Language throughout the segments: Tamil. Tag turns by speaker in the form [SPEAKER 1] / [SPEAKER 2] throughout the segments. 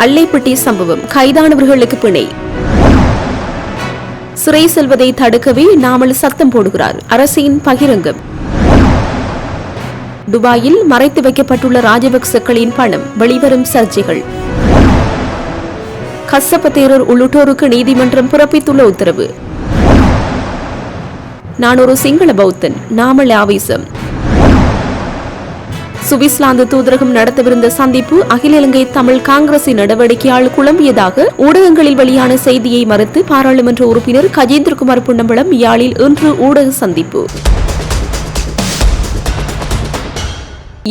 [SPEAKER 1] அல்லைப்பட்டி சம்பவம், கைதானவர்களுக்கு பிணை. சிறை செல்வதை தடுக்கவே நாமல் சத்தம் போடுகிறார், அரசின் பகிரங்கம். துபாயில் மறைத்து வைக்கப்பட்டுள்ள ராஜபக்சக்களின் பணம், வெளிவரும் சர்ச்சைகள். கசப்ப தேரர் உள்ளிட்டோருக்கு நீதிமன்றம் பிறப்பித்துள்ள உத்தரவு. நான் ஒரு சிங்கள பௌத்தன், நாமல் ஆவேசம். சுவிட்சர்லாந்து தூதரகம் நடத்தவிருந்த சந்திப்பு அகில இலங்கை தமிழ் காங்கிரசின் நடவடிக்கையால் குழம்பியதாக ஊடகங்களில் வெளியான செய்தியை மறுத்து பாராளுமன்ற உறுப்பினர் கஜேந்திரகுமார் பொன்னம்பலம் யாழில் இன்று ஊடக சந்திப்பு.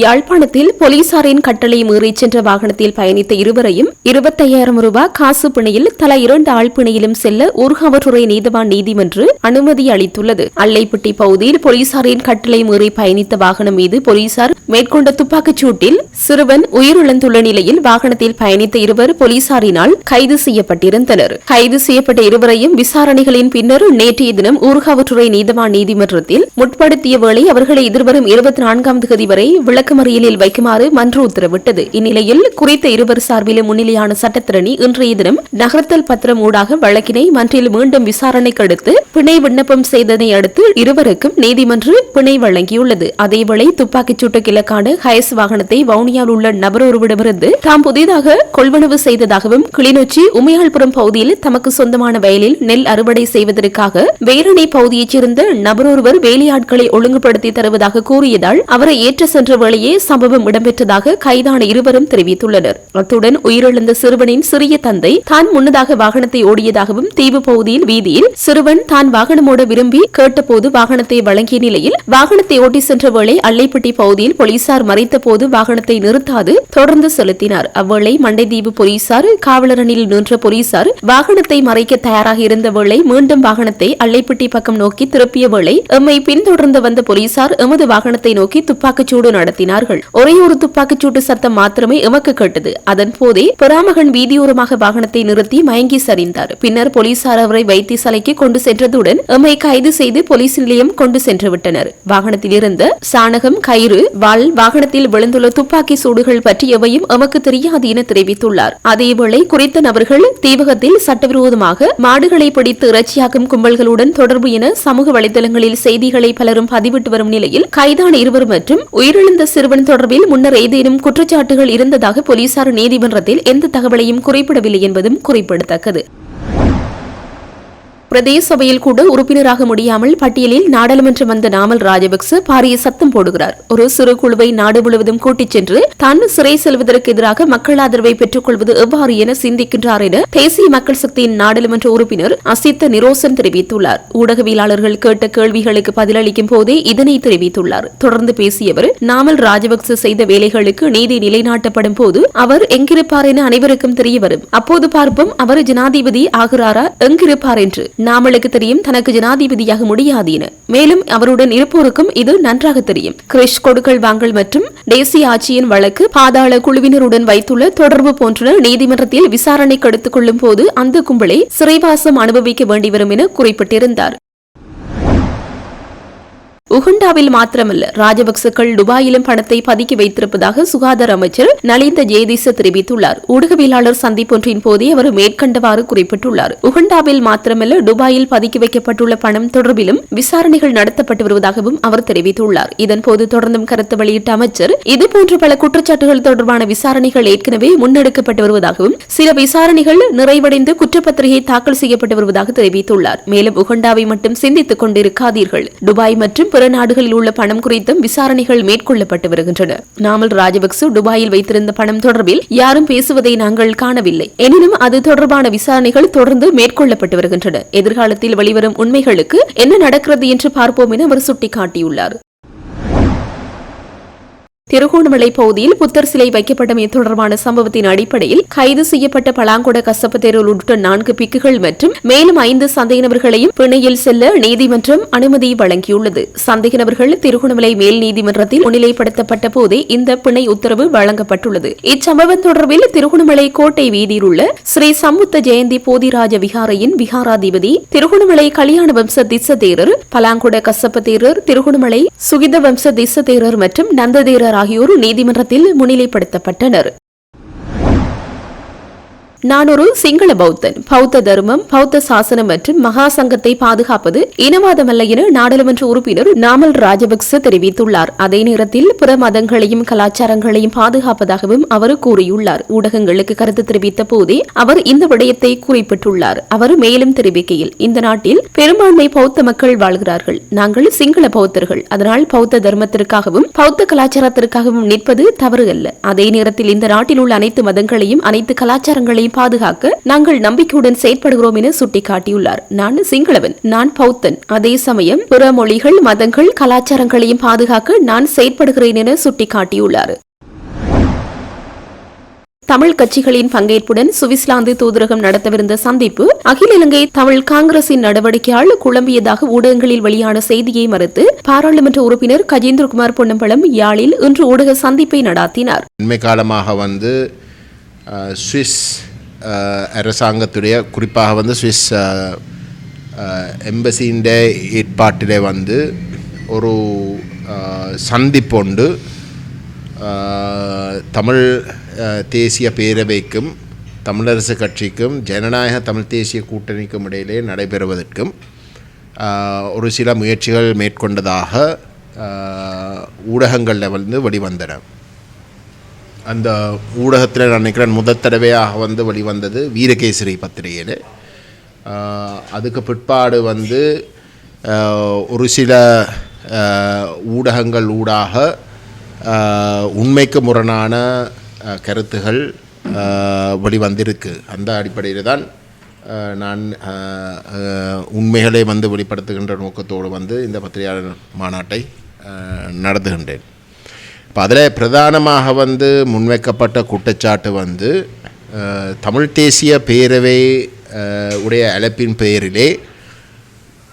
[SPEAKER 1] யாழ்ப்பாணத்தில் போலீசாரின் கட்டளை மீறிச் சென்ற வாகனத்தில் பயணித்த இருவரையும் 25,000 ரூபாய் காசு பிணையில் தலா 2 ஆள் பிணையிலும் செல்ல ஊர்காவற்றுறை நீதவான் நீதிமன்றம் அனுமதி அளித்துள்ளது. அல்லைப்பட்டி பகுதியில் போலீசாரின் கட்டளை மீறி பயணித்த வாகனம் மீது போலீசார் மேற்கொண்ட துப்பாக்கிச் சூட்டில் சிறுவன் உயிரிழந்துள்ள நிலையில் வாகனத்தில் பயணித்த இருவர் போலீசாரினால் கைது செய்யப்பட்டிருந்தனர். கைது செய்யப்பட்ட இருவரையும் விசாரணைகளின் பின்னர் நேற்றைய தினம் ஊர்காவற்றுறை நீதவான் நீதிமன்றத்தில் முற்படுத்திய வேளை அவர்களை எதிர்வரும் 24ஆம் தேதி வரை விளக்கமறியலில் வைக்குமாறு மன்று உத்தரவிட்டது. இந்நிலையில் குறித்த இருவர் சார்பில் முன்னிலையான சட்டத்திரணி இன்றைய தினம் நகர்த்தல் பத்திரம் ஊடாக வழக்கினை மன்றில் மீண்டும் விசாரணைக்கு அடுத்து பிணை விண்ணப்பம் செய்ததை அடுத்து இருவருக்கும் நீதிமன்றம் பிணை வழங்கியுள்ளது. அதேவேளை துப்பாக்கிச் சூட்டுக்கு இலக்கான ஹயஸ் வாகனத்தை வவுனியாவில் உள்ள நபர் ஒருவரிடமிருந்து தாம் புதிதாக கொள்வனவு செய்ததாகவும் கிளிநொச்சி உமையாள்புரம் பகுதியில் தமக்கு சொந்தமான வயலில் நெல் அறுவடை செய்வதற்காக வேரணை பகுதியைச் சேர்ந்த நபர் ஒருவர் வேலையாட்களை ஒழுங்குபடுத்தி தருவதாக கூறியதால் அவரை ஏற்ற சென்ற வேளையே சம்பவம் இடம்பெற்றதாக கைதான இருவரும் தெரிவித்துள்ளனர். அத்துடன் உயிரிழந்த சிறுவனின் சிறிய தந்தை தான் முன்னதாக வாகனத்தை ஓடியதாகவும் தீவு பகுதியில் வீதியில் சிறுவன் தான் வாகனம் ஓட விரும்பி கேட்டபோது வாகனத்தை வழங்கிய நிலையில் வாகனத்தை ஓட்டி சென்ற வேளை அல்லைப்பட்டி பகுதியில் போலீசார் மறைத்த போது வாகனத்தை நிறுத்தாது தொடர்ந்து செலுத்தினார். அவ்வேளை மண்டைதீவு போலீசார் காவலரணியில் நின்ற போலீசார் வாகனத்தை மறைக்க தயாராக இருந்த வேளை மீண்டும் வாகனத்தை அல்லைப்பட்டி பக்கம் நோக்கி திருப்பிய வேளை எம்மை பின்தொடர்ந்து வந்த போலீசார் எமது வாகனத்தை நோக்கி துப்பாக்கிச்சூடு நடத்தினார்கள். ஒரே ஒரு துப்பாக்கிச்சூட்டு சத்தம் மாத்திரமே எமக்கு கேட்டது. அதன் போதே பெறாமகன் வீதியோரமாக வாகனத்தை நிறுத்தி மயங்கி சரிந்தார். பின்னர் போலீசார் அவரை வைத்தியசாலைக்கு கொண்டு சென்றதுடன் எம்மை கைது செய்து போலீஸ் நிலையம் கொண்டு சென்று விட்டனர். வாகனத்தில் இருந்த சாணகம், கயிறு, வாள், வாகனத்தில் விழுந்துள்ள துப்பாக்கி சூடுகள் பற்றி எவையும் எமக்கு தெரியாது என தெரிவித்துள்ளார். அதேவேளை குறித்த நபர்கள் தீவகத்தில் சட்டவிரோதமாக மாடுகளை பிடித்து இறைச்சியாக்கும் கும்பல்களுடன் தொடர்பு என சமூக வலைதளங்களில் செய்திகளை பலரும் பதிவிட்டு வரும் நிலையில் கைதான இருவர் மற்றும் உயிரிழந்த சிறுவன் தொடர்பில் முன்னர் ஏதேனும் குற்றச்சாட்டுகள் இருந்ததாக போலீசார் நீதிமன்றத்தில் எந்த தகவலையும் குறிப்பிடவில்லை என்பதும் குறிப்பிடத்தக்கது. பிரதேச சபையில் கூட உறுப்பினராக முடியாமல் பட்டியலில் நாடாளுமன்றம் வந்த நாமல் ராஜபக்ச பாரிய சத்தம் போடுகிறார். ஒரு சிறு குழுவை நாடு முழுவதும் கூட்டிச் சென்று தான் சிறை செல்வதற்கு எதிராக மக்கள் ஆதரவை பெற்றுக் கொள்வது எவ்வாறு என சிந்திக்கின்றார் என தேசிய மக்கள் சக்தியின் நாடாளுமன்ற உறுப்பினர் அசித்த நிரோசன் தெரிவித்துள்ளார். ஊடகவியலாளர்கள் கேட்ட கேள்விகளுக்கு பதிலளிக்கும் போதே இதனை தெரிவித்துள்ளார். தொடர்ந்து பேசியவர் நாமல் ராஜபக்ச செய்த வேலைகளுக்கு நீதி நிலைநாட்டப்படும் போது அவர் எங்கிருப்பார் என அனைவருக்கும் தெரிய வரும். அப்போது பார்ப்போம் அவர் ஜனாதிபதி ஆகிறாரா, எங்கிருப்பார் என்று. நாமளுக்கு தெரியும் தனக்கு ஜனாதிபதியாக முடியாது என. மேலும் அவருடன் இருப்போருக்கும் இது நன்றாக தெரியும். கிரிஷ் கொடுக்கல் வாங்கல் மற்றும் தேசிய ஆட்சியின் வழக்கு, பாதாள குழுவினருடன் வைத்துள்ள தொடர்பு போன்ற நீதிமன்றத்தில் விசாரணைக்கு எடுத்துக் கொள்ளும் போது அந்த கும்பலை சிறைவாசம் அனுபவிக்க வேண்டி வரும் என குறிப்பிட்டிருந்தார். உகண்டாவில் மாத்திரமல்ல, ராஜபக்சக்கள் துபாயிலும் பணத்தை பதுக்கி வைத்திருப்பதாக சுகாதார அமைச்சர் நலிந்த ஜெயதீச தெரிவித்துள்ளார். ஊடகவியலாளர் சந்திப்பொன்றின் போதே அவர் மேற்கண்டவாறு குறிப்பிட்டுள்ளார். உகண்டாவில் மாத்திரமல்ல, துபாயில் பதுக்கி வைக்கப்பட்டுள்ள பணம் தொடர்பிலும் விசாரணைகள் நடத்தப்பட்டு வருவதாகவும் அவர் தெரிவித்துள்ளார். இதன்போது தொடர்ந்தும் கருத்து வெளியிட்ட அமைச்சர் இதுபோன்ற பல குற்றச்சாட்டுகள் தொடர்பான விசாரணைகள் ஏற்கனவே முன்னெடுக்கப்பட்டு வருவதாகவும் சில விசாரணைகள் நிறைவடைந்து குற்றப்பத்திரிகை தாக்கல் செய்யப்பட்டு வருவதாக தெரிவித்துள்ளார். மேலும் உகண்டாவை மட்டும் சிந்தித்துக் கொண்டிருக்காதீர்கள், துபாய் மற்றும் பிற நாடுகளில் உள்ள பணம் குறித்தும் விசாரணைகள் மேற்கொள்ளப்பட்டு வருகின்றன. நாமல் ராஜபக்ச துபாயில் வைத்திருந்த பணம் தொடர்பில் யாரும் பேசுவதை நாங்கள் காணவில்லை. எனினும் அது தொடர்பான விசாரணைகள் தொடர்ந்து மேற்கொள்ளப்பட்டு வருகின்றன. எதிர்காலத்தில் வெளிவரும் உண்மைகளுக்கு என்ன நடக்கிறது என்று பார்ப்போம் என அவர் சுட்டிக்காட்டியுள்ளார். திருகோணமலை பகுதியில் புத்தர் சிலை வைக்கப்பட்டமை தொடர்பான சம்பவத்தின் அடிப்படையில் கைது செய்யப்பட்ட பலாங்கொட கசப்பு தேரர் உட்பட 4 பிக்குகள் மற்றும் மேலும் 5 சந்தேக நபர்களையும் பிணையில் செல்ல நீதிமன்றம் அனுமதி வழங்கியுள்ளது. சந்தேக நபர்கள் திருகோணமலை மேல் நீதிமன்றத்தில் முன்னிலைப்படுத்தப்பட்ட போதே இந்த பிணை உத்தரவு வழங்கப்பட்டுள்ளது. இச்சம்பவம் தொடர்பில் திருகோணமலை கோட்டை வீதியில் உள்ள ஸ்ரீ சம்முத்த ஜெயந்தி போதிராஜ விகாரையின் விகாராதிபதி, திருகோணமலை கல்யாண வம்ச திஸ்ஸ தேரர், பலாங்கொட கசப்பு தேரர், திருகோணமலை சுகித வம்ச திஸ்ஸ தேரர் மற்றும் நந்த தேரர் ஆகியோர் நீதிமன்றத்தில் முன்னிலைப்படுத்தப்பட்டனர். நான் ஒரு சிங்கள பௌத்தன். பௌத்த தர்மம், பௌத்த சாசனம் மற்றும் மகா சங்கத்தை பாதுகாப்பது இனவாதமல்ல என நாடாளுமன்ற உறுப்பினர் நாமல் ராஜபக்ச தெரிவித்துள்ளார். அதே நேரத்தில் பிற மதங்களையும் கலாச்சாரங்களையும் பாதுகாப்பதாகவும் அவர் கூறியுள்ளார். ஊடகங்களுக்கு கருத்து தெரிவித்த போதே அவர் இந்த விடயத்தை குறிப்பிட்டுள்ளார். அவர் மேலும் தெரிவிக்கையில், இந்த நாட்டில் பெரும்பான்மை பௌத்த மக்கள் வாழ்கிறார்கள். நாங்கள் சிங்கள பௌத்தர்கள். அதனால் பௌத்த தர்மத்திற்காகவும் பௌத்த கலாச்சாரத்திற்காகவும் நிற்பது தவறு அல்ல. அதே நேரத்தில் இந்த நாட்டில் உள்ள அனைத்து மதங்களையும் அனைத்து கலாச்சாரங்களையும் பாதுகாக்க நாங்கள் நம்பிக்கையுடன் செயற்படுகிறோம் என சுட்டிக்காட்டியுள்ளார். நான் சிங்களவன், நான் பௌத்தன். அதே சமயம் பிற மொழிகள், மதங்கள், கலாச்சாரங்களையும் பாதுகாக்க நான் செயற்படுகிறேன் என சுட்டிக்காட்டியுள்ளார். தமிழ் கட்சிகளின் பங்கேற்புடன் சுவிட்சர்லாந்து தூதரகம் நடத்தவிருந்த சந்திப்பு அகில இலங்கை தமிழ் காங்கிரசின் நடவடிக்கையால் குழம்பியதாக ஊடகங்களில் வெளியான செய்தியை மறுத்து பாராளுமன்ற உறுப்பினர் கஜேந்திரகுமார் பொன்னம்பலம் யாழில் இன்று ஊடக சந்திப்பை நடாத்தினார்.
[SPEAKER 2] அண்மை காலமாக சுவிஸ் அரசாங்கத்துடைய குறிப்பாக சுவிஸ் எம்பசியின் ஏற்பாட்டிலே ஒரு சந்திப்பொண்டு தமிழ் தேசிய பேரவைக்கும் தமிழரசு கட்சிக்கும் ஜனநாயக தமிழ் தேசிய கூட்டணிக்கும் இடையிலே நடைபெறுவதற்கும் ஒரு சில முயற்சிகள் மேற்கொண்டதாக ஊடகங்களில் வெளிவந்தன. அந்த ஊடகத்தில் நான் நினைக்கிறேன் முதல் தடவையாக வெளிவந்தது வீரகேசரி பத்திரிகையில். அதுக்கு பிற்பாடு ஒரு சில ஊடகங்கள் ஊடாக உண்மைக்கு முரணான கருத்துகள் வெளிவந்திருக்கு. அந்த அடிப்படையில் தான் நான் உண்மைகளை வெளிப்படுத்துகின்ற நோக்கத்தோடு இந்த பத்திரிகையாளர் மாநாட்டை நடத்துகின்றேன். இப்போ அதில் பிரதானமாக முன்வைக்கப்பட்ட குற்றச்சாட்டு தமிழ் தேசிய பேரவை உடைய அழைப்பின் பெயரிலே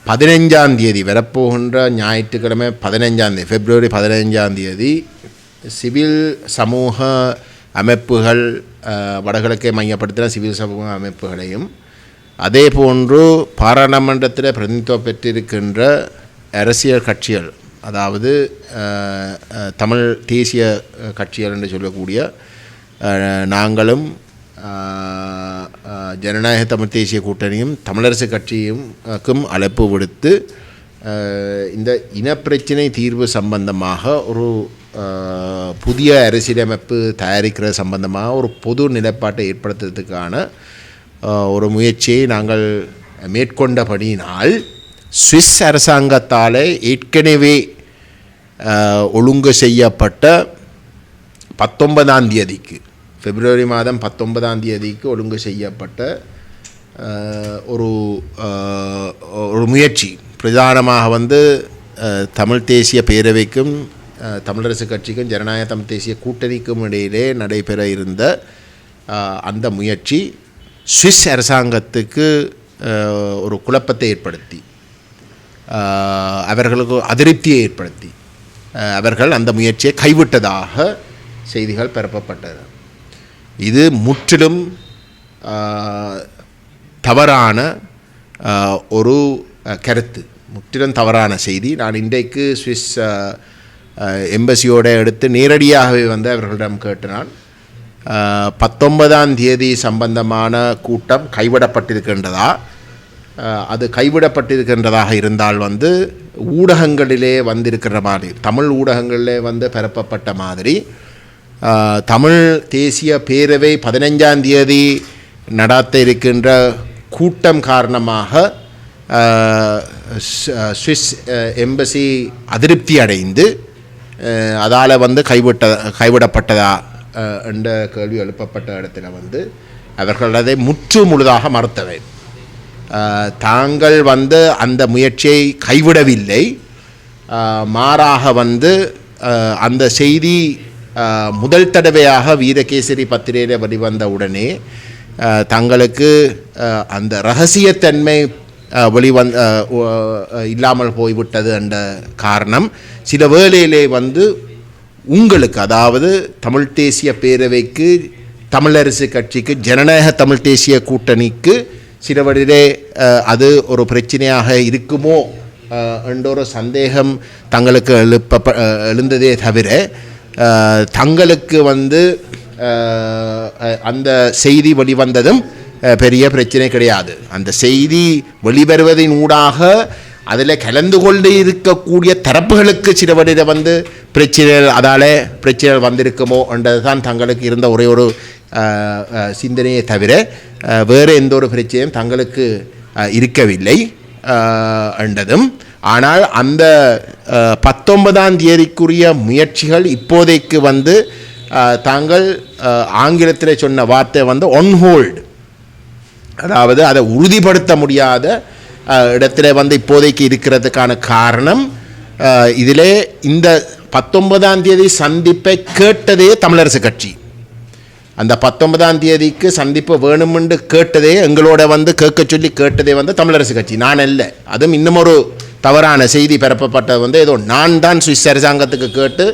[SPEAKER 2] 15ஆம் தேதி வரப்போகின்ற ஞாயிற்றுக்கிழமை 15ஆம் தேதி பிப்ரவரி 15ஆம் தேதி சிவில் சமூக அமைப்புகள் வடகிழக்கை மையப்படுத்தின சிவில் சமூக அமைப்புகளையும் அதே போன்று பாராளுமன்றத்தில் பிரதிநிதித்துவம் பெற்றிருக்கின்ற அரசியல் கட்சிகள், அதாவது தமிழ் தேசிய கட்சிகள் என்று சொல்லக்கூடிய நாங்களும் ஜனநாயக தமிழ் தேசிய கூட்டணியும் தமிழரசு கட்சியும் அழைப்பு விடுத்து இந்த இனப்பிரச்சினை தீர்வு சம்பந்தமாக ஒரு புதிய அரசியலமைப்பு தயாரிக்கிற சம்பந்தமாக ஒரு பொது நிலைப்பாட்டை ஏற்படுத்துறதுக்கான ஒரு முயற்சியை நாங்கள் மேற்கொண்டபடியினால் சுவிஸ் அரசாங்கத்தால் ஏற்கனவே ஒழுங்கு செய்யப்பட்ட 19ஆம் தேதிக்கு பிப்ரவரி மாதம் 19ஆம் தேதிக்கு ஒழுங்கு செய்யப்பட்ட ஒரு முயற்சி பிரதானமாக தமிழ் தேசிய பேரவைக்கும் தமிழரசு கட்சிக்கும் ஜனநாயக தமிழ் தேசிய கூட்டணிக்கும் இடையிலே நடைபெற இருந்த அந்த முயற்சி சுவிஸ் அரசாங்கத்துக்கு ஒரு குழப்பத்தை ஏற்படுத்தி அவர்களுக்கு அதிருப்தியை ஏற்படுத்தி அவர்கள் அந்த முயற்சியை கைவிட்டதாக செய்திகள் பரப்பப்பட்டது. இது முற்றிலும் தவறான ஒரு கருத்து, முற்றிலும் தவறான செய்தி. நான் இன்றைக்கு சுவிஸ் எம்பசியோடு எடுத்து நேரடியாகவே அவர்களிடம் கேட்டினான். 19ஆம் தேதி சம்பந்தமான கூட்டம் கைவிடப்பட்டிருக்கின்றதா? அது கைவிடப்பட்டிருக்கின்றதாக இருந்தால் ஊடகங்களிலே வந்திருக்கிற மாதிரி, தமிழ் ஊடகங்களிலே பரப்பப்பட்ட மாதிரி தமிழ் தேசிய பேரவை 15ஆம் தேதி நடாத்த இருக்கின்ற கூட்டம் காரணமாக சுவிஸ் எம்பசி அதிருப்தி அடைந்து அதால் கைவிடப்பட்டதா என்ற கேள்வி எழுப்பப்பட்ட இடத்துல அவர்கள் அதை முற்று முழுதாக மறுத்தவை. தாங்கள் அந்த முயற்சியை கைவிடவில்லை, மாறாக அந்த செய்தி முதல் தடவையாக வீரகேசரி பத்திரிகையில் வெளிவந்த உடனே தங்களுக்கு அந்த இரகசியத்தன்மை இல்லாமல் போய்விட்டது என்ற காரணம் சில வேளையிலே உங்களுக்கு, அதாவது தமிழ் தேசிய பேரவைக்கு, தமிழரசு கட்சிக்கு, ஜனநாயக தமிழ் தேசிய கூட்டணிக்கு சில வழியிலே அது ஒரு பிரச்சனையாக இருக்குமோ என்ற ஒரு சந்தேகம் தங்களுக்கு எழுந்ததே தவிர தங்களுக்கு அந்த செய்தி வெளிவந்ததும் பெரிய பிரச்சனை கிடையாது. அந்த செய்தி வெளிவருவதின் ஊடாக அதில் கலந்து கொண்டு இருக்கக்கூடிய தரப்புகளுக்கு சில வழியில் வந்து பிரச்சனைகள் அதால் பிரச்சனைகள் வந்திருக்குமோ என்றது தான் தங்களுக்கு இருந்த ஒரே ஒரு சிந்தனையை தவிர வேறு எந்த ஒரு பிரச்சனையும் தங்களுக்கு இருக்கவில்லை என்றதும். ஆனால் அந்த 19ஆம் தேதிக்குரிய முயற்சிகள் இப்போதைக்கு வந்து தாங்கள் ஆங்கிலத்தில் சொன்ன வார்த்தை வந்து ஒன் ஹோல்டு, அதாவது அதை உறுதிப்படுத்த முடியாத இடத்துல வந்து இப்போதைக்கு இருக்கிறதுக்கான காரணம் இதிலே இந்த 19ஆம் தேதி சந்திப்பை கேட்டதே தமிழரசு கட்சி. அந்த 19ஆம் தேதிக்கு சந்திப்பு வேணுமென்று கேட்டதே எங்களோட வந்து கேட்க சொல்லி கேட்டதே வந்து தமிழரசு கட்சி, நான் அல்ல. அதுவும் இன்னும் ஒரு தவறான செய்தி பரப்பப்பட்டது வந்து ஏதோ நான் தான் சுவிஸ் அரசாங்கத்துக்கு கேட்டு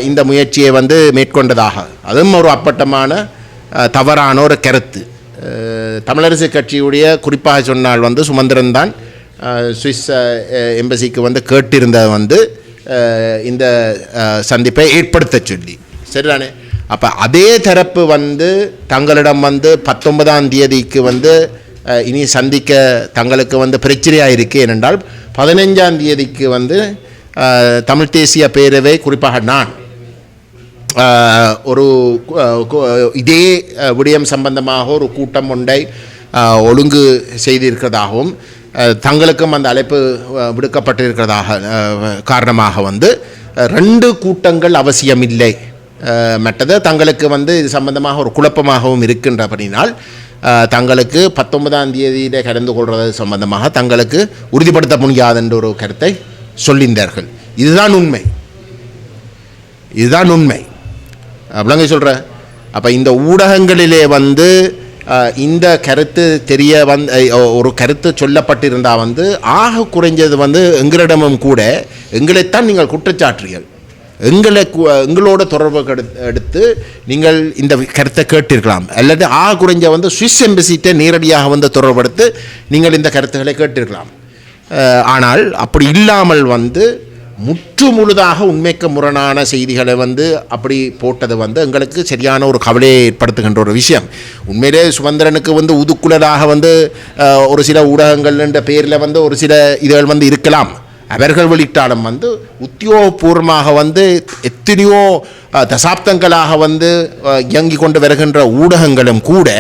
[SPEAKER 2] இந்த முயற்சியை வந்து மேற்கொண்டதாக, அதுவும் ஒரு அப்பட்டமான தவறான ஒரு கருத்து. தமிழரசு கட்சியுடைய குறிப்பாக சொன்னால் வந்து சுமந்திரன் தான் சுவிஸ் எம்பசிக்கு வந்து கேட்டிருந்தது வந்து இந்த சந்திப்பை ஏற்படுத்த சொல்லி, சரிதானே? அப்போ அதே தரப்பு வந்து தங்களிடம் வந்து 19ஆம் தேதிக்கு வந்து இனி சந்திக்க தங்களுக்கு வந்து பிரச்சனையாக இருக்கு. ஏனென்றால் 15ஆம் தேதிக்கு வந்து தமிழ் தேசிய பேரவை குறிப்பாக நான் ஒரு இதே விடயம் சம்பந்தமாக ஒரு கூட்டம் ஒன்றை ஒழுங்கு செய்திருக்கிறதாகவும் தங்களுக்கும் அந்த அழைப்பு விடுக்கப்பட்டிருக்கிறதாக காரணமாக வந்து 2 கூட்டங்கள் அவசியமில்லை. மற்றது தங்களுக்கு வந்து இது சம்பந்தமாக ஒரு குழப்பமாகவும் இருக்கின்றபடினால் தங்களுக்கு 19ஆம் தேதியில் கலந்து கொள்வது சம்பந்தமாக தங்களுக்கு உறுதிப்படுத்த முடியாது என்ற ஒரு கருத்தை சொல்லியிருந்தார்கள். இதுதான் உண்மை, இதுதான் உண்மை. அப்படிங்க சொல்கிறேன். அப்போ இந்த ஊடகங்களிலே வந்து இந்த கருத்து தெரிய ஒரு கருத்து சொல்லப்பட்டிருந்தால் வந்து ஆக குறைஞ்சது வந்து எங்களிடமும் கூட எங்களைத்தான் நீங்கள் குற்றச்சாட்டுறீர்கள், எங்களோட தொடர்பு எடுத்து நீங்கள் இந்த கருத்தை கேட்டிருக்கலாம், அல்லது குறைஞ்ச வந்து சுவிஸ் எம்பசிட்டை நேரடியாக வந்து தொடர்படுத்து நீங்கள் இந்த கருத்துக்களை கேட்டிருக்கலாம். ஆனால் அப்படி இல்லாமல் வந்து முற்று முழுதாக உண்மைக்கு முரணான செய்திகளை வந்து அப்படி போட்டது வந்து எங்களுக்கு சரியான ஒரு கவலையை ஏற்படுத்துகின்ற ஒரு விஷயம். உண்மையிலே சுமந்திரனுக்கு வந்து உதுக்குலராக வந்து ஒரு சில ஊடகங்கள் என்ற பேரில் வந்து ஒரு சில இதுகள் வந்து இருக்கலாம். அவர்கள் வெளியிட்டாலும் வந்து உத்தியோகபூர்வமாக வந்து எத்தனையோ தசாப்தங்களாக வந்து இயங்கி கொண்டு வருகின்ற ஊடகங்களும் கூட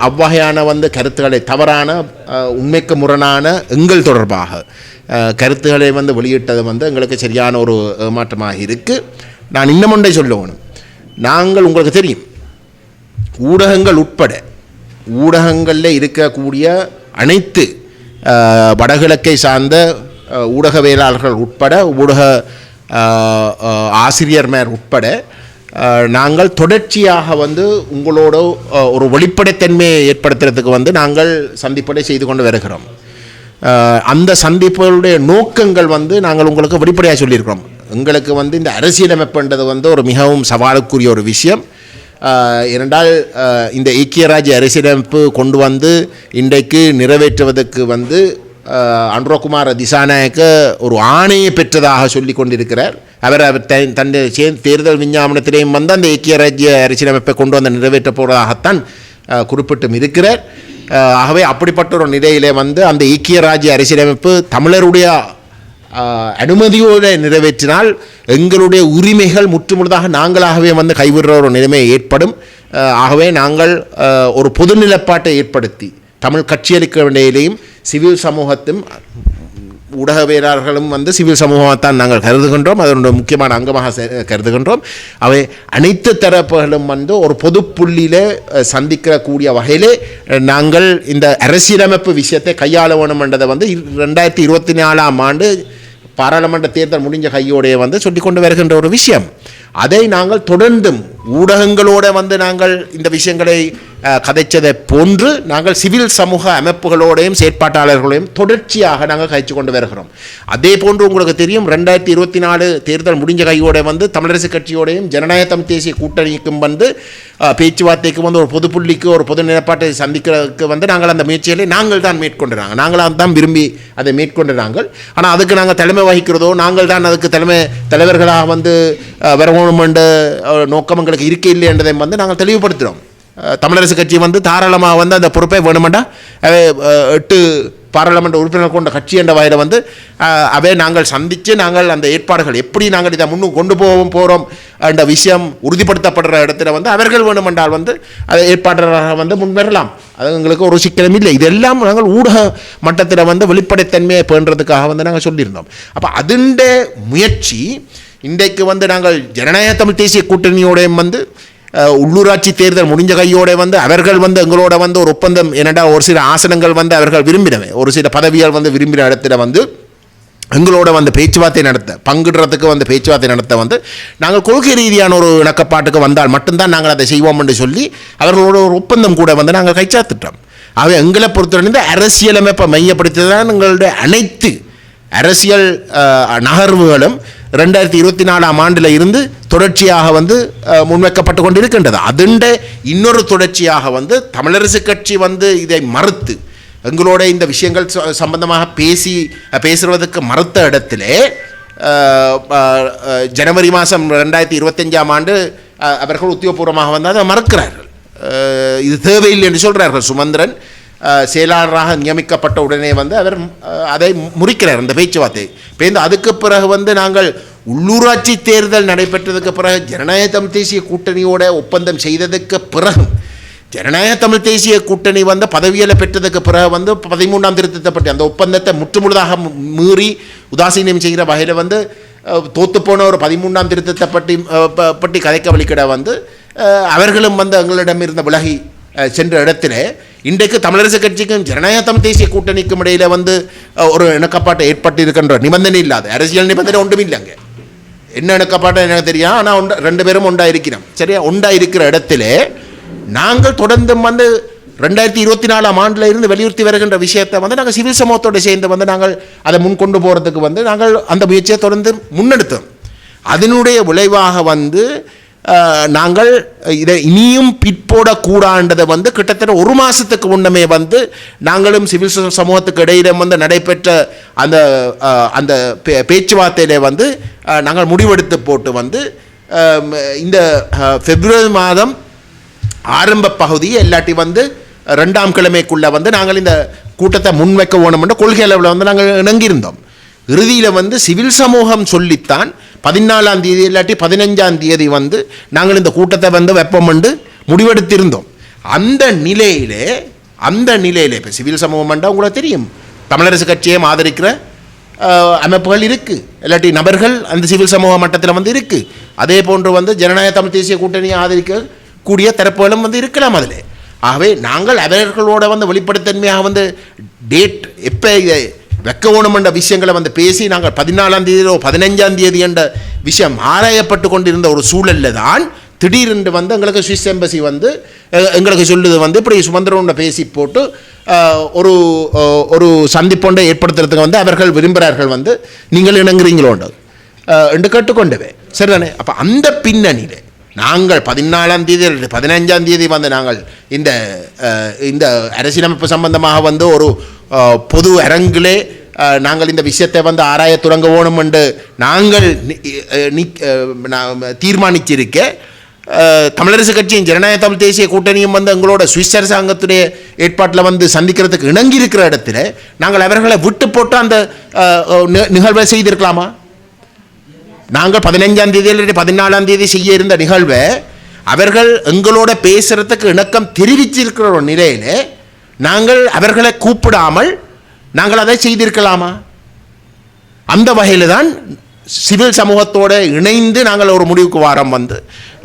[SPEAKER 2] அவ்வகையான வந்து கருத்துக்களை தவறான உண்மைக்கு முரணான எங்கள் தொடர்பாக கருத்துக்களை வந்து வெளியிட்டது வந்து எங்களுக்கு சரியான ஒரு ஏமாற்றமாக இருக்குது. நான் இன்னும் ஒன்றை சொல்லணும். நாங்கள் உங்களுக்கு தெரியும் ஊடகங்கள் உட்பட ஊடகங்களில் இருக்கக்கூடிய அனைத்து வடகிழக்கை சார்ந்த ஊடகவியலாளர்கள் உட்பட ஊடக ஆசிரியர்மார் உட்பட நாங்கள் தொடர்ச்சியாக வந்து உங்களோட ஒரு வெளிப்படைத்தன்மையை ஏற்படுத்துறதுக்கு வந்து நாங்கள் சந்திப்படை செய்து கொண்டு வருகிறோம். அந்த சந்திப்புகளுடைய நோக்கங்கள் வந்து நாங்கள் உங்களுக்கு வெளிப்படையாக சொல்லியிருக்கிறோம். எங்களுக்கு வந்து இந்த அரசியலமைப்புன்றது வந்து ஒரு மிகவும் சவாலுக்குரிய ஒரு விஷயம். இரண்டால் இந்த ஐக்கிய ராஜ்ய அரசியலமைப்பு கொண்டு வந்து இன்றைக்கு நிறைவேற்றுவதற்கு வந்து அனுரகுமார திசாநாயக்க ஒரு ஆணையை பெற்றதாக சொல்லி கொண்டிருக்கிறார். அவர் தன்னுடைய தேர்தல் விஞ்ஞாபனத்திலேயும் வந்து அந்த ஐக்கிய ராஜ்ய அரசியலமைப்பை கொண்டு வந்து நிறைவேற்ற போவதாகத்தான் குறிப்பிட்டும் இருக்கிறார். ஆகவே அப்படிப்பட்ட ஒரு நிலையிலே வந்து அந்த ஐக்கிய ராஜ்ய அரசியலமைப்பு தமிழருடைய அனுமதியோடு நிறைவேற்றினால் எங்களுடைய உரிமைகள் முற்றுமுழுதாக நாங்களாகவே வந்து கைவிடுற ஒரு நிலைமை ஏற்படும். ஆகவே நாங்கள் ஒரு பொது நிலப்பாட்டை ஏற்படுத்தி தமிழ் கட்சிகளுக்கு இடையிலேயும் சிவில் சமூகத்தும் ஊடகவியலாளர்களும் வந்து சிவில் சமூகத்தான் நாங்கள் கருதுகின்றோம், அதனுடைய முக்கியமான அங்கமாக கருதுகின்றோம். அவை அனைத்து தரப்புகளும் வந்து ஒரு பொது புள்ளியில் சந்திக்கக்கூடிய வகையிலே நாங்கள் இந்த அரசியலமைப்பு விஷயத்தை கையாள வேணும் என்றதை வந்து 2024ஆம் ஆண்டு பாராளுமன்ற தேர்தல் முடிஞ்ச கையோடைய வந்து சொல்லிக்கொண்டு வருகின்ற ஒரு விஷயம். அதை நாங்கள் தொடர்ந்தும் ஊடகங்களோடு வந்து நாங்கள் இந்த விஷயங்களை கதைச்சதை போன்று நாங்கள் சிவில் சமூக அமைப்புகளோடையும் செயற்பாட்டாளர்களையும் தொடர்ச்சியாக நாங்கள் கழிச்சு கொண்டு வருகிறோம். அதே போன்று உங்களுக்கு தெரியும் 2024 தேர்தல் முடிஞ்ச கையோட வந்து தமிழரசு கட்சியோடையும் ஜனநாயக தமிழ் தேசிய கூட்டணிக்கும் வந்து பேச்சுவார்த்தைக்கு வந்து ஒரு பொது புள்ளிக்கு ஒரு பொது நிலைப்பாட்டை சந்திக்கிறதுக்கு வந்து நாங்கள் அந்த முயற்சிகளை நாங்கள் தான் மேற்கொண்டுறாங்க. நாங்களாக தான் விரும்பி அதை மேற்கொண்டுறாங்க. ஆனால் அதுக்கு நாங்கள் தலைமை வகிக்கிறதோ நாங்கள் தான் அதுக்கு தலைவர்களாக வந்து வரணும் என்ற நோக்கம் எங்களுக்கு இருக்கே இல்லை என்றதை வந்து நாங்கள் தெளிவுபடுத்துகிறோம். தமிழரசு கட்சி வந்து தாராளமாக வந்து அந்த பொறுப்பை வேணுமெண்டா 8 பாராளுமன்ற உறுப்பினர் கொண்ட கட்சி என்ற வகையில் வந்து அவை நாங்கள் சந்தித்து நாங்கள் அந்த ஏற்பாடுகள் எப்படி நாங்கள் இதை முன்னும் கொண்டு போகிறோம் என்ற விஷயம் உறுதிப்படுத்தப்படுற இடத்துல வந்து அவர்கள் வேணுமென்றால் வந்து அதை ஏற்பாட்டாளராக வந்து முன்வரலாம். அது எங்களுக்கு ஒரு சிக்கலும் இல்லை. இதெல்லாம் நாங்கள் ஊடக மட்டத்தில் வந்து வெளிப்படைத்தன்மையை பேணுறதுக்காக வந்து நாங்கள் சொல்லியிருந்தோம். அப்போ அதுண்ட முயற்சி இன்றைக்கு வந்து நாங்கள் ஜனநாயக தமிழ் தேசிய கூட்டணியோடையும் வந்து உள்ளூராட்சி தேர்தல் முடிஞ்ச கையோட வந்து அவர்கள் வந்து எங்களோட வந்து ஒரு ஒப்பந்தம் என்னடா ஒரு சில ஆசனங்கள் வந்து அவர்கள் விரும்பினவை ஒரு சில பதவியால் வந்து விரும்பின இடத்துல வந்து எங்களோட வந்து பேச்சுவார்த்தை நடத்த பங்குடுறதுக்கு வந்து பேச்சுவார்த்தை நடத்த வந்து நாங்கள் கொள்கை ரீதியான ஒரு இணக்கப்பாட்டுக்கு வந்தால் மட்டும்தான் நாங்கள் அதை செய்வோம் என்று சொல்லி அவர்களோட ஒரு ஒப்பந்தம் கூட வந்து நாங்கள் கைச்சாத்துட்டோம். ஆகவே எங்களை பொறுத்தவரை அரசியலமைப்பை மையப்படுத்தி தான் எங்களுடைய அனைத்து அரசியல் நகர்வுகளும் 2024 ஆண்டில் இருந்து தொடர்ச்சியாக வந்து முன்வைக்கப்பட்டு கொண்டு இருக்கின்றது. அதுண்ட இன்னொரு தொடர்ச்சியாக வந்து தமிழரசு கட்சி வந்து இதை மறுத்து எங்களோட இந்த விஷயங்கள் சம்பந்தமாக பேசுவதற்கு மறுத்த இடத்திலே ஜனவரி மாதம் 2025 ஆண்டு அவர்கள் உத்தியோகபூர்வமாக வந்து அதை மறுக்கிறார்கள். இது தேவையில்லை என்று சொல்கிறார்கள். சுமந்திரன் செயலாளராக நியமிக்கப்பட்ட உடனே வந்து அவர் அதை முறிக்கிறார் அந்த பேச்சுவார்த்தை. இப்போ அதுக்கு பிறகு வந்து நாங்கள் உள்ளூராட்சி தேர்தல் நடைபெற்றதுக்கு பிறகு ஜனநாயக தமிழ் தேசிய கூட்டணியோட ஒப்பந்தம் செய்ததுக்கு பிறகு ஜனநாயக தமிழ் தேசிய கூட்டணி வந்து பதவியில் பெற்றதுக்கு பிறகு வந்து 13ஆம் திருத்தத்தை பற்றி அந்த ஒப்பந்தத்தை முற்றுமுழுதாக மீறி உதாசீனம் செய்கிற வகையில் வந்து தோத்துப்போன ஒரு 13ஆம் திருத்தத்தை பற்றி கதைக்க வழிக்கிட வந்து அவர்களும் வந்து எங்களிடமிருந்த விலகி சென்ற இடத்துல இன்றைக்கு தமிழரசு கட்சிக்கும் ஜனநாயக தமிழ் தேசிய கூட்டணிக்கும் இடையில் வந்து ஒரு இணக்கப்பாட்டை ஏற்பட்டிருக்கின்ற நிபந்தனை இல்லாத அரசியல் நிபந்தனை ஒன்றும் இல்லைங்க. என்ன இணக்கப்பாட்டை எனக்கு தெரியும். ஆனால் 2 பேரும் ஒன்றா இருக்கிறோம். சரியா ஒன்றா இருக்கிற இடத்துல நாங்கள் தொடர்ந்து வந்து 2024 ஆண்டில் இருந்து வலியுறுத்தி வருகின்ற விஷயத்தை வந்து நாங்கள் சிவில் சமூகத்தோடு சேர்ந்து வந்து நாங்கள் அதை முன்கொண்டு போகிறதுக்கு வந்து நாங்கள் அந்த முயற்சியை தொடர்ந்து முன்னெடுத்தோம். அதனுடைய விளைவாக வந்து நாங்கள் இதை இனியும் பிற்போடக்கூடாண்டதை வந்து கிட்டத்தட்ட 1 மாதத்துக்கு முன்னமே வந்து நாங்களும் சிவில் சமூகத்துக்கு இடையில வந்து நடைபெற்ற அந்த அந்த பேச்சுவார்த்தையிலே வந்து நாங்கள் முடிவெடுத்து போட்டு வந்து இந்த பிப்ரவரி மாதம் ஆரம்ப பகுதியை எல்லாட்டி வந்து 2ஆம் கிழமைக்குள்ளே வந்து நாங்கள் இந்த கூட்டத்தை முன்வைக்க வேணும்ன்ற கொள்கை அளவில் வந்து நாங்கள் இணங்கியிருந்தோம். இறுதியில் வந்து சிவில் சமூகம் சொல்லித்தான் 14ஆம் தேதி இல்லாட்டி 15ஆம் தேதி வந்து நாங்கள் இந்த கூட்டத்தை வந்து வைப்போம் என்று முடிவெடுத்திருந்தோம். அந்த நிலையிலே இப்போ சிவில் சமூகம் என்றால் உங்களுக்கு தெரியும் தமிழரசு கட்சியை ஆதரிக்கிற அமைப்புகள் இருக்குது, இல்லாட்டி நபர்கள் அந்த சிவில் சமூக மட்டத்தில் வந்து இருக்குது. அதே போன்று வந்து ஜனநாயக தமிழ் தேசிய கூட்டணியை ஆதரிக்கக்கூடிய தரப்புகளும் வந்து இருக்கலாம் அதில். ஆகவே நாங்கள் அவர்களோட வந்து வெளிப்படைத்தன்மையாக வந்து டேட் எப்போ வைக்க வேணும் என்ற விஷயங்களை வந்து பேசி நாங்கள் 14ஆம் தேதியோ 15ஆம் தேதி என்ற விஷயம் ஆராயப்பட்டு கொண்டிருந்த ஒரு சூழலில் தான் திடீரென்று வந்து எங்களுக்கு சுவிஸ் எம்பசி வந்து எங்களுக்கு சொல்லுது வந்து இப்படி சுமந்திரனோட பேசி போட்டு ஒரு சந்திப்பொன்றை ஏற்படுத்துறதுக்கு வந்து அவர்கள் விரும்புகிறார்கள் வந்து நீங்கள் இணங்குறீங்களோண்டு என்று கேட்டுக்கொண்டவே சரிதானே. அப்போ அந்த பின்னணியில் நாங்கள் 14ஆம் தேதி 15ஆம் தேதி வந்து நாங்கள் இந்த அரசியலமைப்பு சம்பந்தமாக வந்து ஒரு பொது அரங்கிலே நாங்கள் இந்த விஷயத்தை வந்து ஆராய தொடங்க வேணும் என்று நாங்கள் தீர்மானிச்சிருக்க தமிழரசு கட்சியும் ஜனநாயக தமிழ் தேசிய கூட்டணியும் வந்து எங்களோட சுவிஸ் அரசாங்கத்துடைய ஏற்பாட்டில் வந்து சந்திக்கிறதுக்கு இணங்கி இருக்கிற இடத்துல நாங்கள் அவர்களை விட்டு போட்டு அந்த நிகழ்வை செய்திருக்கலாமா? நாங்கள் 15ஆம் தேதி இல்லை 14ஆம் தேதி செய்ய இருந்த நிகழ்வை அவர்கள் எங்களோட பேசுறதுக்கு இணக்கம் தெரிவிச்சிருக்கிற ஒரு நிலையில் நாங்கள் அவர்களை கூப்பிடாமல் நாங்கள் அதை செய்திருக்கலாமா? அந்த வகையில் தான் சிவில் சமூகத்தோடு இணைந்து நாங்கள் ஒரு முடிவுக்கு வாரம் வந்து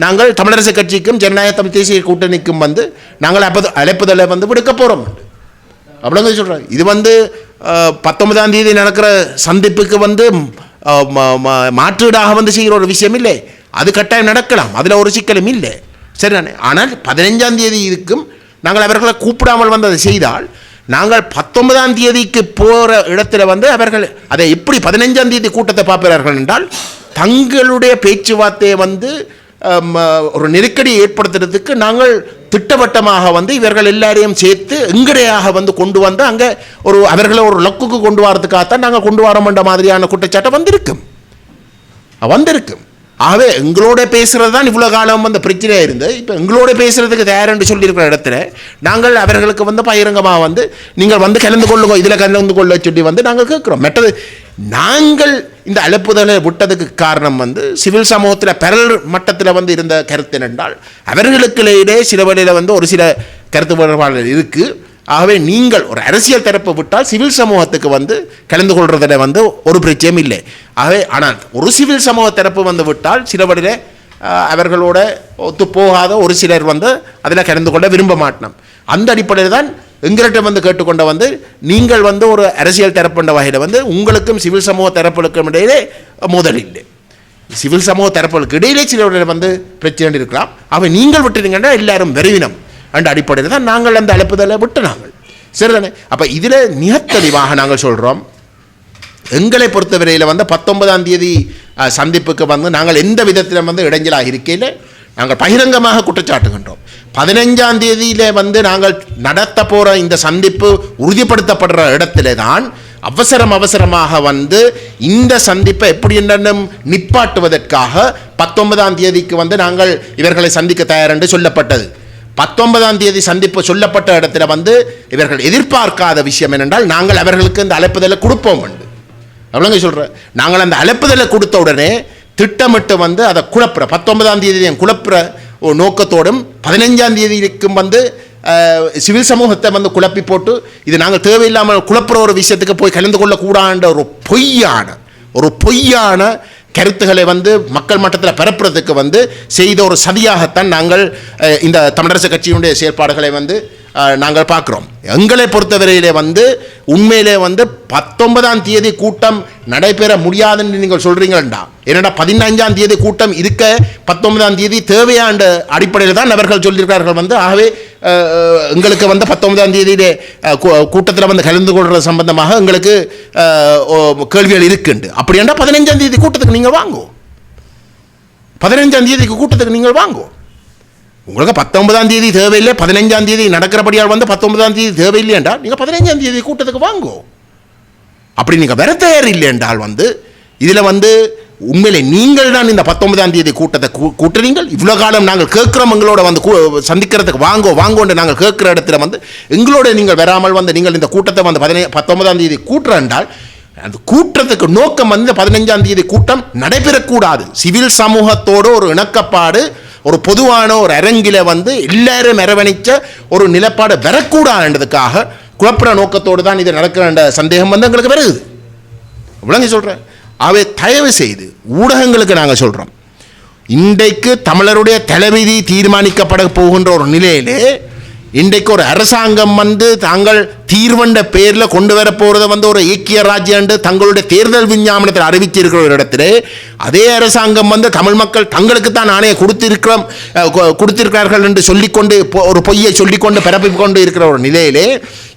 [SPEAKER 2] நாங்கள் தமிழரசு கட்சிக்கும் ஜனநாயக தமிழ் தேசிய கூட்டணிக்கும் வந்து நாங்கள் அழைப்புதலை வந்து விடுக்க போகிறோம் அப்படிங்க சொல்கிறோம். இது வந்து 19ஆம் தேதி நடக்கிற சந்திப்புக்கு வந்து மாற்றீடாக வந்து செய்கிற ஒரு விஷயம் இல்லை. அது கட்டாயம் நடக்கலாம், அதில் ஒரு சிக்கலும் இல்லை சரிதானே. ஆனால் 15ஆம் தேதி இதுக்கும் நாங்கள் அவர்களை கூப்பிடாமல் வந்து அதை செய்தால் நாங்கள் 19ஆம் தேதிக்கு போகிற இடத்துல வந்து அவர்கள் அதை எப்படி 15ஆம் தேதி கூட்டத்தை பார்க்கிறார்கள் என்றால் தங்களுடைய பேச்சுவார்த்தையை வந்து ஒரு நெருக்கடியை ஏற்படுத்துறதுக்கு நாங்கள் திட்டவட்டமாக வந்து இவர்கள் எல்லாரையும் சேர்த்து எங்கடையாக வந்து கொண்டு வந்து அங்கே அவர்களை ஒரு லக்குக்கு கொண்டு வரதுக்காகத்தான் நாங்கள் கொண்டு வரோம்ன்ற மாதிரியான குற்றச்சாட்டை வந்திருக்கும். ஆகவே எங்களோட பேசுகிறது தான் இவ்வளோ காலம் வந்து பிரச்சனையாக இருந்து இப்போ எங்களோட பேசுகிறதுக்கு தயாரென்று சொல்லியிருக்கிற இடத்துல நாங்கள் அவர்களுக்கு வந்து பகிரங்கமாக வந்து நீங்கள் வந்து கலந்து கொள்ளுங்க, இதில் கலந்து கொள்ள சொல்லி வந்து நாங்கள் கேட்குறோம். மற்றது நாங்கள் இந்த அழைப்புதலை விட்டதுக்கு காரணம் வந்து சிவில் சமூகத்தில் பெரல் மட்டத்தில் வந்து இருந்த கருத்து என்றால் அவர்களுக்கிடையே சில வழியில் வந்து ஒரு சில கருத்து வேறுபாடுகள் இருக்குது. ஆகவே நீங்கள் ஒரு அரசியல் தரப்பை விட்டால் சிவில் சமூகத்துக்கு வந்து கலந்து கொள்றதில் வந்து ஒரு பிரச்சனையும் இல்லை. ஆகவே ஆனால் ஒரு சிவில் சமூக தரப்பு வந்து விட்டால் சில வழியில் அவர்களோட ஒத்து போகாத ஒரு சிலர் வந்து அதில் கலந்து கொள்ள விரும்ப மாட்டோம். அந்த அடிப்படையில் தான் எங்கள்கிட்ட வந்து கேட்டுக்கொண்ட வந்து நீங்கள் வந்து ஒரு அரசியல் தரப்புன்ற வகையில் வந்து உங்களுக்கும் சிவில் சமூக தரப்புகளுக்கும் இடையிலே மோதல் இல்லை. சிவில் சமூக தரப்புகளுக்கு இடையிலே சில வந்து பிரச்சனை இருக்கலாம். அவை நீங்கள் விட்டுறீங்கன்னா எல்லாரும் விரைவினம் அந்த அடிப்படையில் தான் நாங்கள் அந்த அழைப்புதலை விட்டு நாங்கள் சரிதானே. அப்போ இதில் மிக தெளிவாக நாங்கள் சொல்கிறோம், எங்களை பொறுத்தவரையில் வந்து 19ஆம் தேதி சந்திப்புக்கு வந்து நாங்கள் எந்த விதத்தில் வந்து இடைஞ்சலாக இருக்கையில் நாங்கள் பகிரங்கமாக குற்றச்சாட்டுகின்றோம். 15ஆம் தேதியில் வந்து நாங்கள் நடத்த போகிற இந்த சந்திப்பு உறுதிப்படுத்தப்படுற இடத்துல தான் அவசரமாக வந்து இந்த சந்திப்பை எப்படி என்னென்னும் நிப்பாட்டுவதற்காக 19ஆம் தேதிக்கு வந்து நாங்கள் இவர்களை சந்திக்க தயார் என்று சொல்லப்பட்டது. 19ஆம் தேதி சந்திப்பு சொல்லப்பட்ட இடத்துல வந்து இவர்கள் எதிர்பார்க்காத விஷயம் என்னென்றால் நாங்கள் அவர்களுக்கு இந்த அழைப்புதலை கொடுப்போம் என்று. அவ்வளோங்க சொல்கிறேன். நாங்கள் அந்த அழைப்புதலை கொடுத்த உடனே திட்டமிட்டு வந்து அதை குழப்புற 19ஆம் தேதி குழப்புற ஒரு நோக்கத்தோடும் 15ஆம் தேதிக்கும் வந்து சிவில் சமூகத்தை வந்து குழப்பி போட்டு இது நாங்கள் தேவையில்லாமல் குழப்புற ஒரு விஷயத்துக்கு போய் கலந்து கொள்ளக்கூடாத ஒரு பொய்யான கருத்துக்களை வந்து மக்கள் மட்டத்தில் பரப்புறதுக்கு வந்து செய்த ஒரு சதியாகத்தான் நாங்கள் இந்த தமிழரசு கட்சியினுடைய செயல்பாடுகளை வந்து நாங்கள் பார்க்குறோம். எங்களை பொறுத்தவரையிலே வந்து உண்மையிலே வந்து 19ஆம் தேதி கூட்டம் நடைபெற முடியாதுன்னு நீங்கள் சொல்கிறீங்களா? ஏன்னா 15ஆம் தேதி கூட்டம் இருக்க 19ஆம் தேதி தேவையான அடிப்படையில் தான் அவர்கள் சொல்லியிருக்கிறார்கள் வந்து. ஆகவே எங்களுக்கு வந்து 19ஆம் தேதியிலே கூட்டத்தில் வந்து கலந்து கொள்கிற சம்பந்தமாக எங்களுக்கு கேள்விகள் இருக்குண்டு. அப்படி என்றால் 15ஆம் தேதி கூட்டத்துக்கு நீங்கள் வாங்கோ, 15ஆம் தேதிக்கு கூட்டத்துக்கு நீங்கள் வாங்கோ. உங்களுக்கு 19ஆம் தேதி தேவையில்லை, 15ஆம் தேதி நடக்கிறபடியால் வந்து 19ஆம் தேதி தேவையில்லை என்றால் நீங்கள் 15ஆம் தேதி கூட்டத்துக்கு வாங்கோ. அப்படி நீங்கள் வர தயார் இல்லை என்றால் வந்து இதில் வந்து உண்மையிலே நீங்கள் தான் இந்த 19ஆம் தேதி கூட்டத்தை கூட்டுறீங்கள். இவ்வளோ காலம் நாங்கள் கேட்குறோம் எங்களோட வந்து சந்திக்கிறதுக்கு வாங்கோன்னு நாங்கள் கேட்குற இடத்துல வந்து எங்களோட நீங்கள் வராமல் வந்து நீங்கள் இந்த கூட்டத்தை வந்து 19ஆம் தேதி கூட்டுற என்றால் அந்த கூட்டத்துக்கு நோக்கம் வந்து 15ஆம் தேதி கூட்டம் நடைபெறக்கூடாது. சிவில் சமூகத்தோடு ஒரு இணக்கப்பாடு, ஒரு பொதுவான ஒரு அரங்கில வந்து எல்லாரும் அரவணைச்ச ஒரு நிலப்பாடு வரக்கூடாதுன்றதுக்காக குழப்பற நோக்கத்தோடு தான் இது நடக்கிற சந்தேகம் வந்து எங்களுக்கு வருது. விளங்கி சொல்கிறேன். அவை தயவு செய்து ஊடகங்களுக்கு நாங்கள் சொல்கிறோம், இன்றைக்கு தமிழருடைய தலைவிதி தீர்மானிக்கப்பட போகின்ற ஒரு நிலையிலே இன்றைக்கு ஒரு அரசாங்கம் வந்து தாங்கள் தீர்வண்ட பேரில் கொண்டு வர போகிறத வந்து ஒரு ஐக்கிய ராஜ்யம் என்று தங்களுடைய தேர்தல் விஞ்ஞாபனத்தில் அறிவிச்சிருக்கிற ஒரு இடத்துல அதே அரசாங்கம் வந்து தமிழ் மக்கள் தங்களுக்கு தான் ஆணையை கொடுத்திருக்கிறார்கள் என்று சொல்லிக்கொண்டு ஒரு பொய்யை சொல்லிக்கொண்டு பரப்பிக் கொண்டு இருக்கிற ஒரு நிலையிலே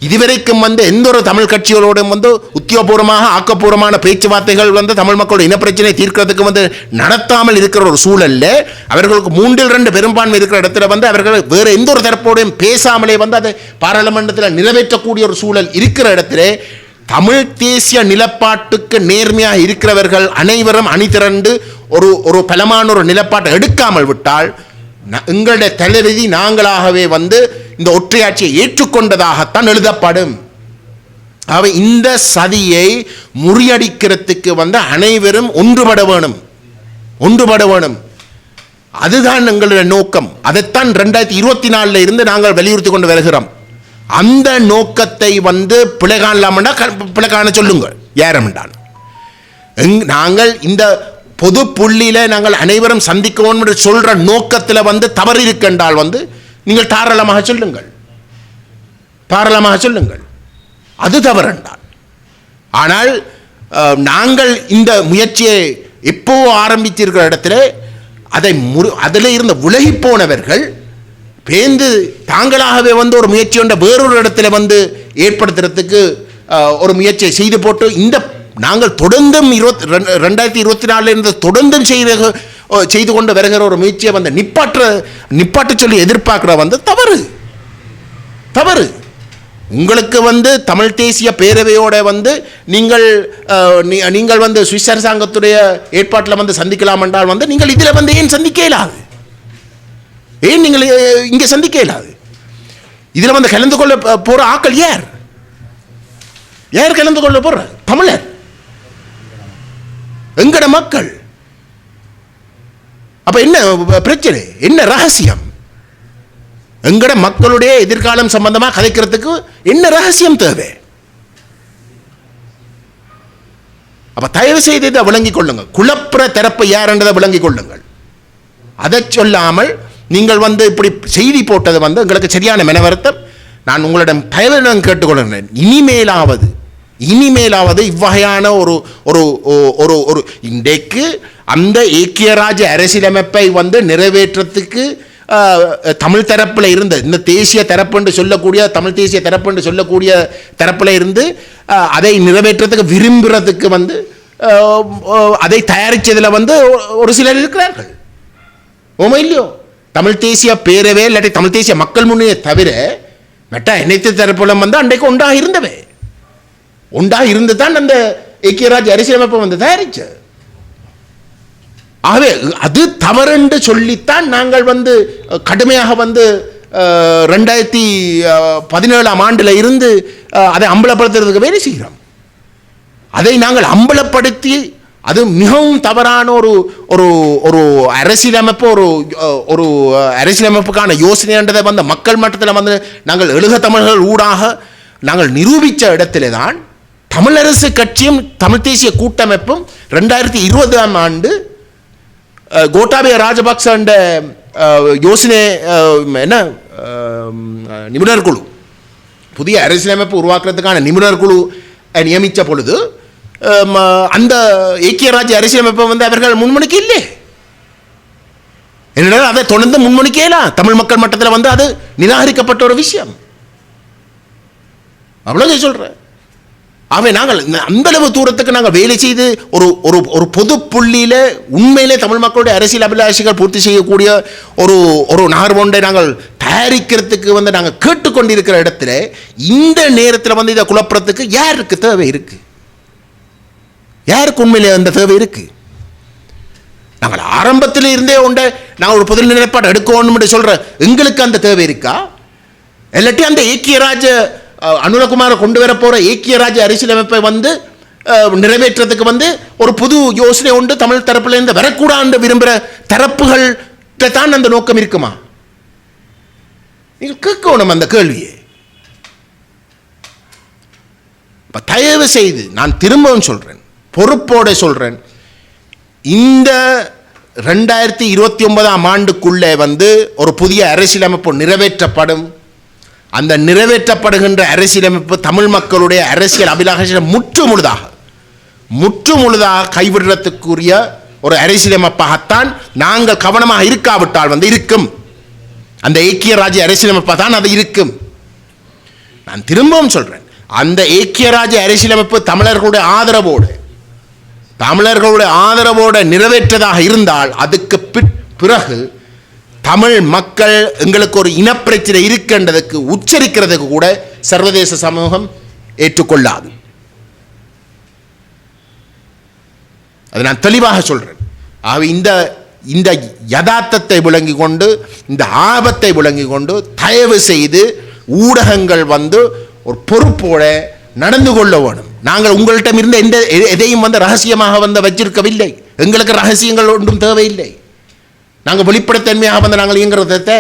[SPEAKER 2] இதுவரைக்கும் வந்து எந்த ஒரு தமிழ் கட்சிகளோடும் வந்து உத்தியோகபூர்வமாக ஆக்கப்பூர்வமான பேச்சுவார்த்தைகள் வந்து தமிழ் மக்களோட இனப்பிரச்சனை தீர்க்கிறதுக்கு வந்து நடத்தாமல் இருக்கிற ஒரு சூழல்ல அவர்களுக்கு 3/2 பெரும்பான்மை இருக்கிற இடத்துல வந்து அவர்கள் வேறு எந்த ஒரு தரப்போடையும் பேசாமலே வந்து அதை பாராளுமன்றத்தில் நிறைவேற்றக்கூடிய ஒரு சூழல் இருக்கிற இடத்துல தமிழ் தேசிய நிலப்பாட்டுக்கு நேர்மையாக இருக்கிறவர்கள் அனைவரும் அணிதிரண்டு ஒரு பலமான ஒரு நிலப்பாட்டை எடுக்காமல் விட்டால் எங்களுடைய தலைவிதி நாங்களாகவே வந்து இந்த ஒற்றையாட்சியை ஏற்றுக்கொண்டதாகத்தான் எழுதப்படும். அவை இந்த சதியை முறியடிக்கிறதுக்கு வந்து அனைவரும் ஒன்றுபட வேணும். அதுதான் எங்களுடைய நோக்கம். அதைத்தான் 2024 இருந்து நாங்கள் வலியுறுத்தி கொண்டு வருகிறோம். அந்த நோக்கத்தை வந்து பிழைகாணலாம்னா பிழைகாண சொல்லுங்கள், ஏறமென்றான் நாங்கள் இந்த பொது புள்ளியில் நாங்கள் அனைவரும் சந்திக்கணும் என்று சொல்கிற நோக்கத்தில் வந்து தவறு இருக்கின்றால் வந்து நீங்கள் தாராளமாக சொல்லுங்கள், அது தவறுண்டால். ஆனால் நாங்கள் இந்த முயற்சியை எப்போ ஆரம்பித்திருக்கிற இடத்துல அதில் இருந்து விலகி போனவர்கள் பேந்து தாங்களாகவே வந்து ஒரு முயற்சி கொண்ட வேறொரு இடத்துல வந்து ஏற்படுத்துறதுக்கு ஒரு முயற்சியை செய்து போட்டு இந்த நாங்கள் தொடர்ந்தும் 2024 இருந்து தொடர்ந்தும் செய்து கொண்டு வருகிற ஒரு முயற்சியை வந்து நிப்பாட்ட சொல்லி எதிர்பார்க்கிற வந்து தவறு. உங்களுக்கு வந்து தமிழ் தேசிய பேரவையோட வந்து நீங்கள் வந்து சுவிஸ் அரசாங்கத்துடைய ஏற்பாட்டில் வந்து சந்திக்கலாம் என்றால் வந்து நீங்கள் இதில் வந்து ஏன் சந்திக்க இயலாது? ஏன் நீங்கள் இங்கே சந்திக்க இயலாது? இதில் வந்து கலந்து கொள்ள போகிற ஆக்கள் யார் கலந்து கொள்ள போகிற? தமிழர், எங்கட மக்கள். அப்ப என்ன பிரச்சனை, என்ன ரகசியம்? எங்கட மக்களுடைய எதிர்காலம் சம்பந்தமாக கதைக்கிறதுக்கு என்ன ரகசியம் தேவை? அப்ப தயவு செய்து இதை விளங்கிக் கொள்ளுங்கள். குழப்பற தரப்பு யார் என்றதை விளங்கிக் கொள்ளுங்கள். அதை சொல்லாமல் நீங்கள் வந்து இப்படி செய்தி போட்டது வந்து எங்களுக்கு சரியான மனவருத்தம். நான் உங்களிடம் தயவுடன் கேட்டுக்கொள்கிறேன், இனிமேலாவது இவ்வகையான ஒரு ஒரு ஒரு ஒரு இன்றைக்கு அந்த ஏக்கியராஜ்ய அரசியலமைப்பை வந்து நிறைவேற்றத்துக்கு தமிழ் தரப்பில் இருந்து இந்த தேசிய தரப்புன்னு சொல்லக்கூடிய தமிழ் தேசிய தரப்புன்னு சொல்லக்கூடிய தரப்பில் இருந்து அதை நிறைவேற்றத்துக்கு விரும்புகிறதுக்கு வந்து அதை தயாரித்ததில் வந்து ஒரு சிலர் இருக்கிறார்கள். ஓமா இல்லையோ? தமிழ் தேசிய பேரவே இல்லாட்டி தமிழ் தேசிய மக்கள் முன்னணியை தவிர மெட்ட அனைத்து தரப்புலம் வந்து அன்றைக்கு ஒன்றாக இருந்து தான் அந்த ஐக்கியராஜ்ய அரசியலமைப்பை வந்து தயாரிச்ச. ஆகவே அது தவறென்று சொல்லித்தான் நாங்கள் வந்து கடுமையாக வந்து 2017 ஆண்டில் இருந்து அதை அம்பலப்படுத்துறதுக்கு வேலை செய்கிறோம். அதை நாங்கள் அம்பலப்படுத்தி அது மிகவும் தவறான ஒரு ஒரு ஒரு அரசியலமைப்பு ஒரு அரசியலமைப்புக்கான யோசனைன்றதை வந்து மக்கள் மட்டத்தில் வந்து நாங்கள் எழுக தமிழர்கள் ஊடாக நாங்கள் நிரூபித்த இடத்திலே தான் தமிழரசு கட்சியும் தமிழ் தேசிய கூட்டமைப்பும் 2020 ஆண்டு கோட்டாபய ராஜபக்ச யோசனை என்ன நிபுணர் குழு, புதிய அரசியலமைப்பு உருவாக்குறதுக்கான நிபுணர் குழு நியமித்த பொழுது அந்த ஐக்கியராஜ்ய அரசியலமைப்பை வந்து அவர்கள் முன்மொழிக்க இல்லை. என்னென்ன அதை தொடர்ந்து முன்மொழிக்கலாம். தமிழ் மக்கள் மட்டத்தில் வந்து அது நிராகரிக்கப்பட்ட ஒரு விஷயம். அவ்வளோ சொல்கிறேன். ஆகவே நாங்கள் அந்த அளவு தூரத்துக்கு நாங்கள் வேலை செய்து ஒரு ஒரு ஒரு பொது புள்ளியில் உண்மையிலே தமிழ் மக்களுடைய அரசியல் அபிலாஷைகள் பூர்த்தி செய்யக்கூடிய ஒரு ஒரு நகர்வு ஒன்றை நாங்கள் தயாரிக்கிறதுக்கு வந்து நாங்கள் கேட்டுக்கொண்டிருக்கிற இடத்துல இந்த நேரத்தில் வந்து இதை குழப்பறதுக்கு யாருக்கு தேவை இருக்கு? யாருக்கு உண்மையிலே அந்த தேவை இருக்கு? நாங்கள் ஆரம்பத்தில் இருந்தே உண்டை நாங்கள் ஒரு பொது நிலைப்பாடு எடுக்கணும் சொல்ற எங்களுக்கு அந்த தேவை இருக்கா? இல்லாட்டி அந்த ஐக்கியராஜ்ய அனுரகுமாரை கொண்டு வர போற ஐக்கியராஜ்ய அரசியலமைப்பை வந்து நிறைவேற்றத்துக்கு வந்து ஒரு புது யோசனை உண்டு தமிழ் தரப்புல இருந்து வரக்கூடாது விரும்புகிற தரப்புகள் தான் அந்த நோக்கம் இருக்குமா? நீங்கள் கேட்கணும் அந்த கேள்வியை. தயவு செய்து நான் திரும்பவும் சொல்றேன், பொறுப்போட சொல்றேன், இந்த 2029 ஆண்டுக்குள்ளே வந்து ஒரு புதிய அரசியலமைப்பு நிறைவேற்றப்படும். அந்த நிறைவேற்றப்படுகின்ற அரசியலமைப்பு தமிழ் மக்களுடைய அரசியல் அபிலாஷை முற்றுமுழுதாக கைவிடுறதுக்குரிய ஒரு அரசியலமைப்பாகத்தான் நாங்கள் கவனமாக இருக்காவிட்டால் வந்து இருக்கும். அந்த ஐக்கியராஜ்ய அரசியலமைப்பாக தான் அது இருக்கும். நான் திரும்பவும் சொல்றேன், அந்த ஐக்கியராஜ்ய அரசியலமைப்பு தமிழர்களுடைய ஆதரவோடு நிறைவேற்றதாக இருந்தால் அதுக்கு பிறகு தமிழ் மக்கள் எங்களுக்கு ஒரு இனப்பிரச்சனை இருக்கின்றதுக்கு உச்சரிக்கிறதுக்கு கூட சர்வதேச சமூகம் ஏற்றுக்கொள்ளாது. அதை நான் தெளிவாக சொல்றேன். ஆக இந்த யதார்த்தத்தை விளங்கி கொண்டு இந்த ஆபத்தை விளங்கி கொண்டு தயவு செய்து ஊடகங்கள் வந்து ஒரு பொறுப்போட நடந்து கொள்ள வேணும். நாங்கள் உங்கள்கிட்ட இருந்த எதையும் வந்து ரகசியமாக வந்து வச்சிருக்கவில்லை. எங்களுக்கு ரகசியங்கள் ஒன்றும் தேவையில்லை. நாங்கள் வெளிப்படைத்தன்மையாக வந்து நாங்கள் இயங்குறதை